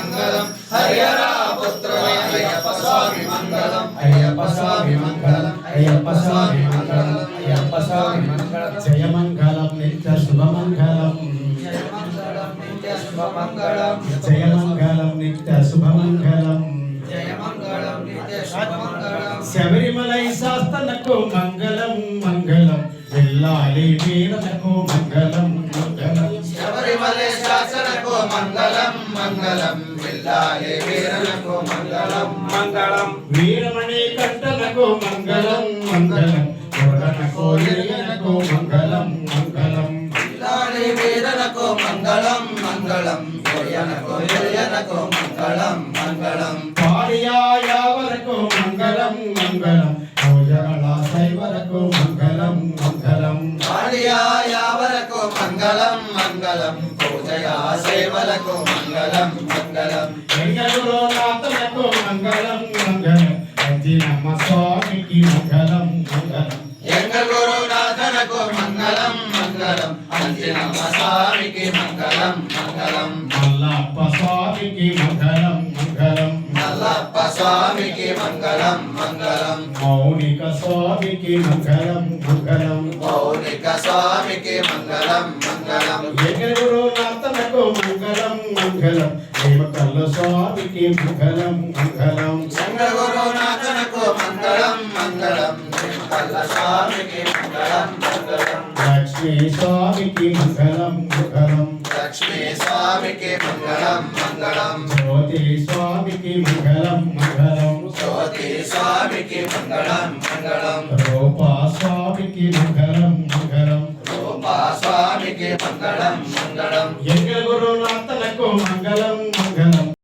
మంగళం హరియరా పుత్రమే అయ్యప్ప స్వామి మంగళం అయ్యప్ప స్వామి మంగళం అయ్యప్ప స్వామి మంగళం అయ్యప్ప స్వామి మంగళం జయ మంగళం నిత్య శుభమంగళం జయ మంగళం నిత్య శుభమంగళం జయ మంగళం నిత్య శుభమంగళం జయ మంగళం నిత్య శుభమంగళం శబరిమలై శాస్తనకు మంగళం మంగళం వెళ్ళాలి వీరలకు మంగళం మంగళం శబరిమలై శాసనకు మంగళం మంగళం వెళ్ళాలి వీరలకు మంగళం మంగళం వీరమణి కంటలకు మంగళం మంగళం కొరడనకు ఇరియనకు మంగళం మంగళం వెళ్ళాలి వీరలకు మంగళం మంగళం కొరియనకు మంగళం మంగళం పాడియాయవరకు మంగళం మంగళం పూజగల శైవరకు మంగళం మంగళం ఆడియాయవరకు మంగళం మంగళం పూజయా సేవలకు మంగళం మంగళం వెంకటగురు నాథలకు మంగళం మంగళం అంజినమ్మ స్వామికి మంగళం మంగళం ఎంగ గురునాథనకు మంగళం మంగళం అంజనమ్మ స్వామికి మంగళం మంగళం మల్లప్ప స్వామికి మంగళం మంగళం నల్లప్ప స్వామికి మంగళం మంగళం మౌనిక స్వామికి మంగళం మంగళం మౌలిక స్వామికి మంగళం మంగళం వెంకటగురు నాథలకు మంగళం మంగళం దేవకల్ల స్వామికి మంగళం మంగళం ఎంగ గురునాథనకు మంగళం మంగళం కల్ల స్వామికి మంగళం మంగళం లక్ష్మీ స్వామికి మంగళం మంగళం లక్ష్మీ స్వామికి మంగళం మంగళం జ్యోతి స్వామికి మంగళం మంగళం జ్యోతి స్వామికి మంగళం మంగళం రూపా